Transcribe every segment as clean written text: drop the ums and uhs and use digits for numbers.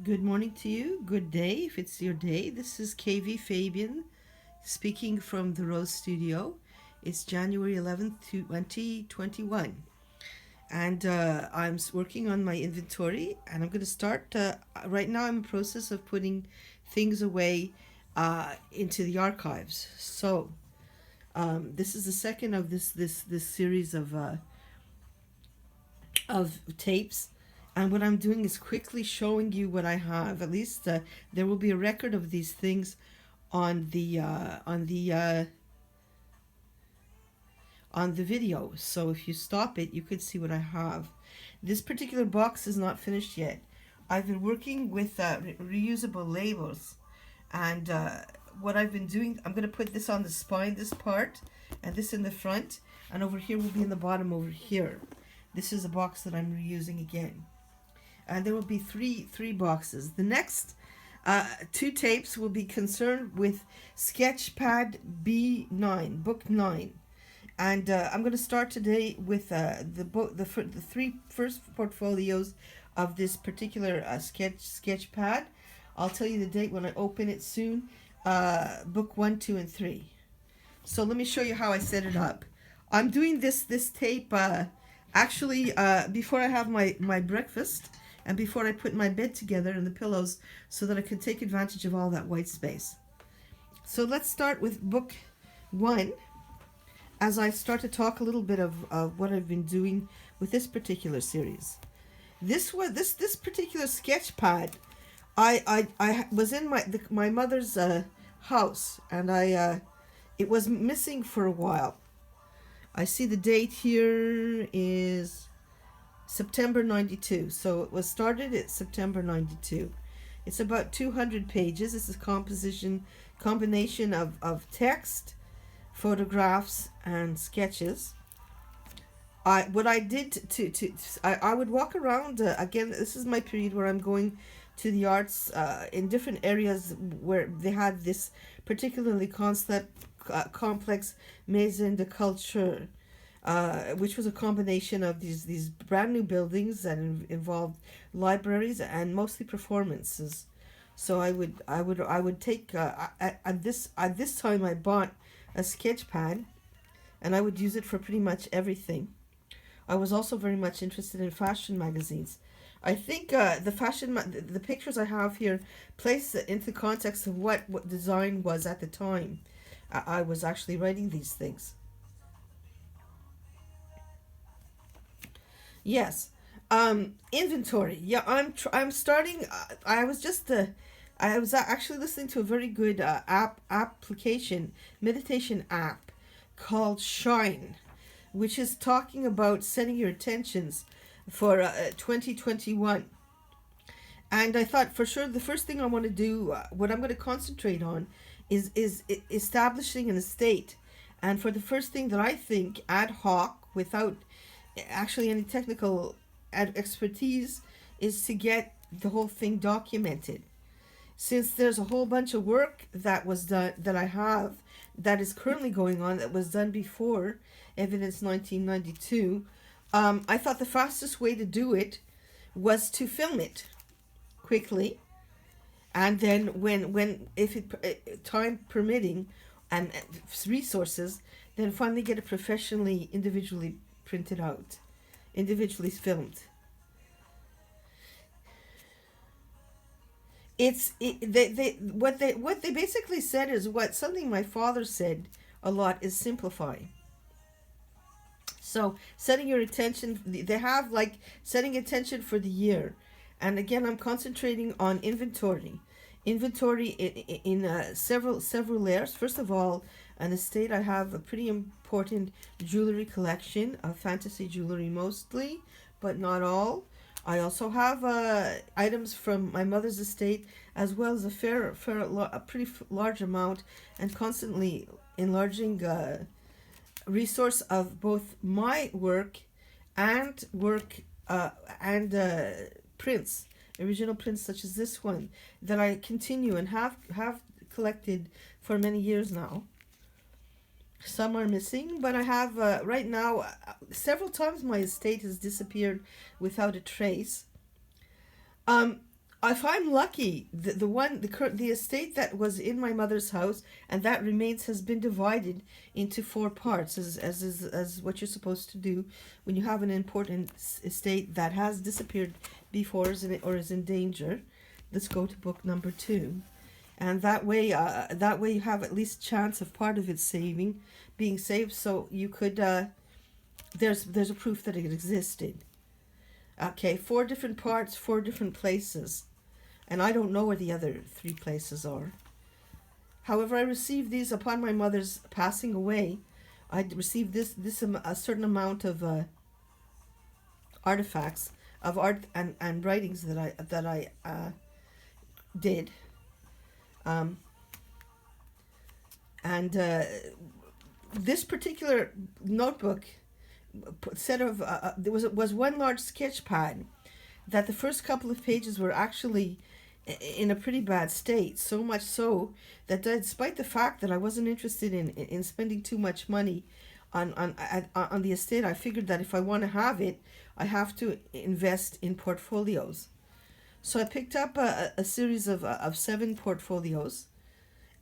Good morning to you. Good day if it's your day. This is KV Fabian speaking from the Rose Studio. It's January 11th, 2021. And I'm working on my inventory and I'm going to start. Right now, I'm in the process of putting things away into the archives. So, this is the second of this series of tapes, and what I'm doing is quickly showing you what I have. At least there will be a record of these things on the video. So if you stop it, you could see what I have. This particular box is not finished yet. I've been working with reusable labels, and what I've been doing, I'm going to put this on the spine, this part, and this in the front, and over here will be in the bottom over here. This is a box that I'm reusing again. And there will be three boxes. The next two tapes will be concerned with Sketchpad B9, book 9. And I'm going to start today with the three first portfolios of this particular Sketchpad. I'll tell you the date when I open it soon. Book 1, 2, and 3. So let me show you how I set it up. I'm doing this tape actually before I have my breakfast and before I put my bed together and the pillows so that I can take advantage of all that white space. So let's start with book 1 as I start to talk a little bit of what I've been doing with this particular series. This particular sketch pad, I was in my mother's house, and it was missing for a while. I see the date here is September 92. So it was started at September 92. It's about 200 pages. This is combination of text, photographs, and sketches. What I did I would walk around, again, this is my period where I'm going to the arts in different areas where they had this particularly complex maison de culture, which was a combination of these brand new buildings that involved libraries and mostly performances. So I would take at this time I bought a sketch pad, and I would use it for pretty much everything. I was also very much interested in fashion magazines. I think the pictures I have here place it into context of what design was at the time. I was actually writing these things. Yes, inventory. Yeah, I'm starting. I was actually listening to a very good meditation app called Shine, which is talking about setting your intentions for 2021. And I thought for sure the first thing I want to do, what I'm going to concentrate on, is establishing an estate. And for the first thing that I think ad hoc, without actually any technical expertise, is to get the whole thing documented. Since there's a whole bunch of work that was done, that I have, that is currently going on, that was done before Evidence 1992, I thought the fastest way to do it was to film it quickly, and then when if time permitting and resources, then finally get it professionally, individually printed out, individually filmed. What they basically said is what something my father said a lot is simplify. So setting your attention, they have like setting attention for the year, and again I'm concentrating on inventory in several layers. First of all, an estate. I have a pretty important jewelry collection of fantasy jewelry mostly, but not all. I also have items from my mother's estate, as well as a pretty large amount, and constantly enlarging resource of both my work and prints, original prints such as this one that I continue and have collected for many years now. Some are missing, but I have right now several times my estate has disappeared without a trace. if I'm lucky, the estate that was in my mother's house and that remains has been divided into four parts, as what you're supposed to do when you have an important estate that has disappeared before or is in danger. Let's go to book number 2, and that way you have at least chance of part of it being saved. So you could there's a proof that it existed. Okay, 4 different parts, 4 different places. And I don't know where the other 3 places are. However, I received these upon my mother's passing away. I received a certain amount of artifacts of art and writings that I did. And this particular notebook set of there was one large sketch pad that the first couple of pages were actually in a pretty bad state, so much so that despite the fact that I wasn't interested in spending too much money on the estate, I figured that if I want to have it, I have to invest in portfolios. So I picked up a series of 7 portfolios,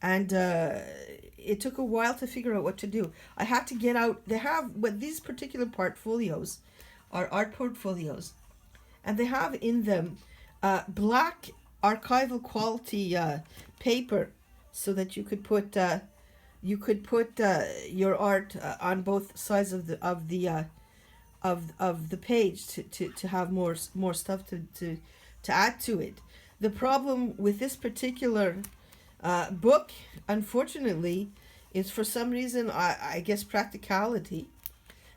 and it took a while to figure out what to do. I had to get out. These particular portfolios are art portfolios, and they have in them black archival quality paper, so that you could put your art on both sides of the page to have more stuff to add to it. The problem with this particular book, unfortunately, is for some reason, I guess practicality,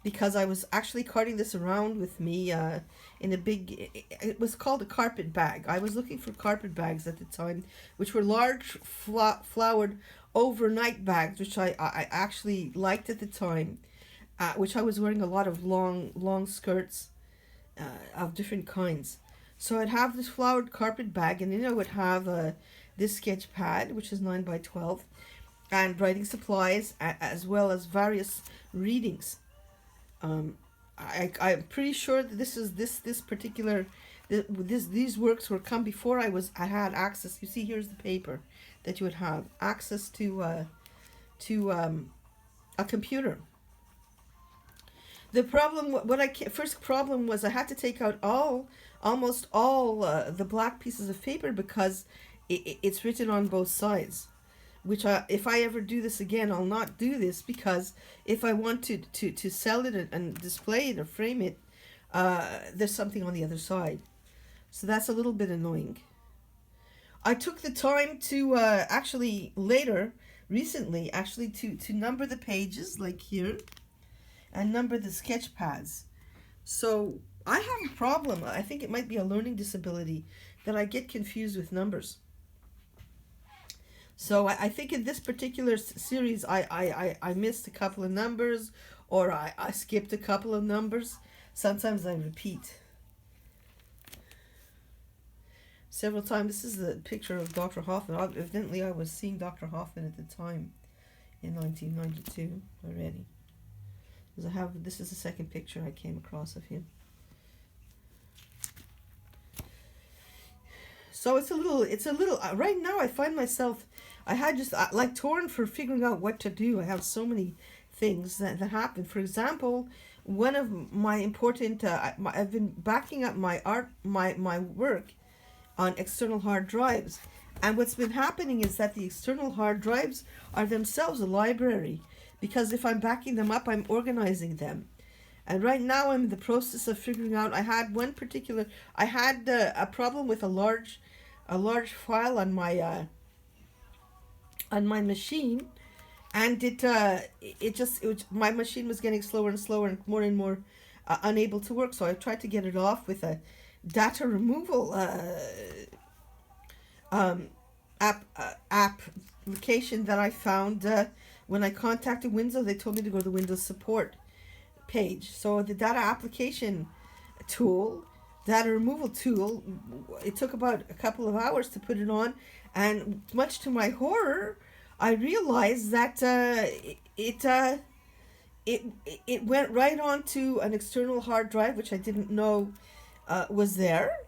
because I was actually carting this around with me in a big, it was called a carpet bag. I was looking for carpet bags at the time, which were large flowered overnight bags, which I actually liked at the time, which I was wearing a lot of long skirts of different kinds. So I'd have this flowered carpet bag, and then I would have this sketch pad, which is 9 by 12, and writing supplies, as well as various readings. I'm pretty sure that these works were come before I had access. You see, here's the paper that you would have access to a computer. The problem, first problem was I had to take out almost all the black pieces of paper, because it's written on both sides. Which if I ever do this again, I'll not do this, because if I want to sell it and display it or frame it, there's something on the other side. So that's a little bit annoying. I took the time to recently to number the pages, like here, and number the sketch pads. So I have a problem. I think it might be a learning disability that I get confused with numbers. So I think in this particular series, I missed a couple of numbers, or I skipped a couple of numbers. Sometimes I repeat. Several times. This is the picture of Dr. Hoffman. Evidently, I was seeing Dr. Hoffman at the time in 1992 already. This is the second picture I came across of him. So it's a little, right now I find myself, I had just like torn for figuring out what to do. I have so many things that happen. For example, one of my important, I've been backing up my work on external hard drives. And what's been happening is that the external hard drives are themselves a library, because if I'm backing them up, I'm organizing them. And right now I'm in the process of figuring out, I had a problem with a large file on my machine, and my machine was getting slower and slower and more unable to work. So I tried to get it off with a data removal application that I found when I contacted Windows. They told me to go to the Windows support page. So the data removal tool, it took about a couple of hours to put it on, and much to my horror, I realized that it went right onto an external hard drive, which I didn't know was there,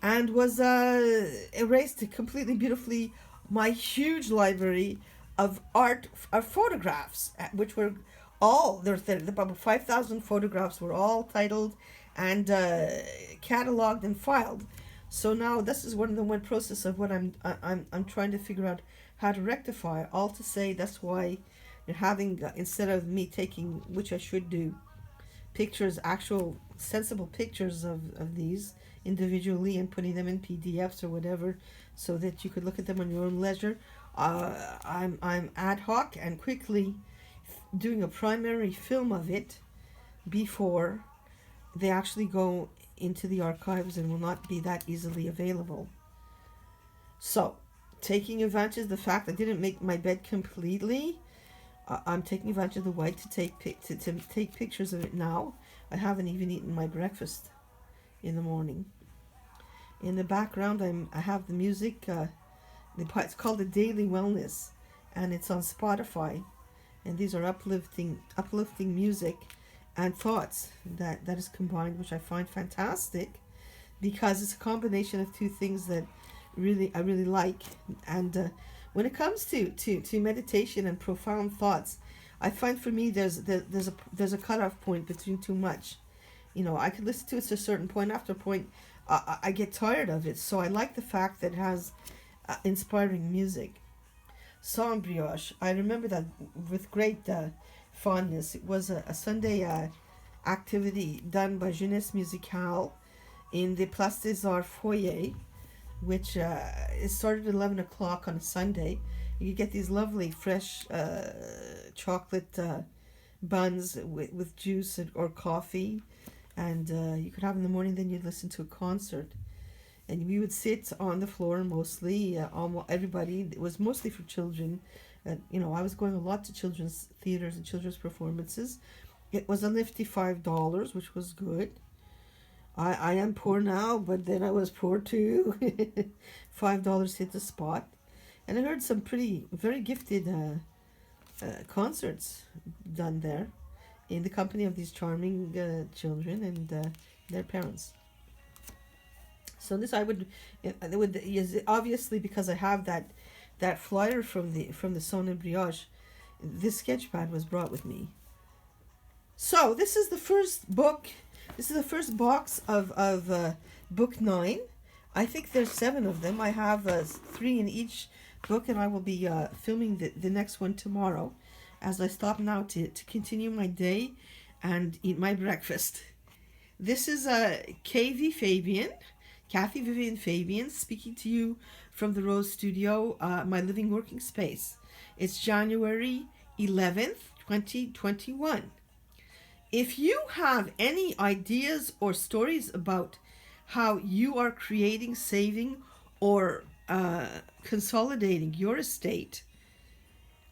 and was erased completely beautifully my huge library of art, of photographs, which were all there. About 5,000 photographs were all titled and cataloged and filed. So now this is one of the one process of what I'm trying to figure out how to rectify. All to say that's why you're having instead of me taking, which I should do, pictures, actual sensible pictures of these individually and putting them in PDFs or whatever, so that you could look at them on your own leisure. I'm ad hoc and quickly doing a primary film of it before they actually go into the archives and will not be that easily available. So, taking advantage of the fact I didn't make my bed completely, I'm taking advantage of the white to take pictures of it now. I haven't even eaten my breakfast in the morning. In the background, I have the music. It's called the Daily Wellness, and it's on Spotify. And these are uplifting music and thoughts that is combined, which I find fantastic, because it's a combination of two things that I really like. And when it comes to meditation and profound thoughts, I find for me there's a cutoff point between too much. I could listen to it to a certain point. After a point, I get tired of it. So I like the fact that it has inspiring music. Song Brioche, I remember that with great fondness. It was a Sunday activity done by Jeunesse Musicale in the Place des Arts foyer, which it started at 11 o'clock on a Sunday. You get these lovely fresh chocolate buns with juice or coffee, and you could have in the morning. Then you'd listen to a concert, and we would sit on the floor mostly. Almost everybody. It was mostly for children. I was going a lot to children's theaters and children's performances. It was a nifty $5, which was good. I am poor now, but then I was poor too. $5 hit the spot. And I heard some very gifted concerts done there in the company of these charming children and their parents. So this it would is obviously, because I have that flyer from the Sonne Brioche, this sketchpad was brought with me. So this is the first book. This is the first box of book 9. I think there's 7 of them. I have 3 in each book, and I will be filming the next one tomorrow as I stop now to continue my day and eat my breakfast. This is KV Fabian, Kathy Vivian Fabian, speaking to you from the Rose Studio, my living working space. It's January 11th, 2021. If you have any ideas or stories about how you are creating, saving, or consolidating your estate,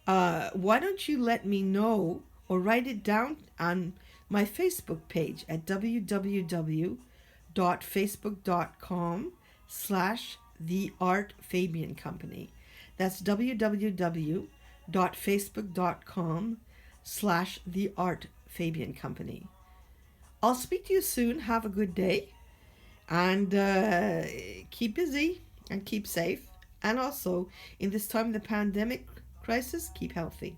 why don't you let me know or write it down on my Facebook page at www.facebook.com/theartfabiancompany. That's www.facebook.com/theartfabiancompany. I'll speak to you soon. Have a good day, and keep busy and keep safe. And also, in this time of the pandemic crisis, keep healthy.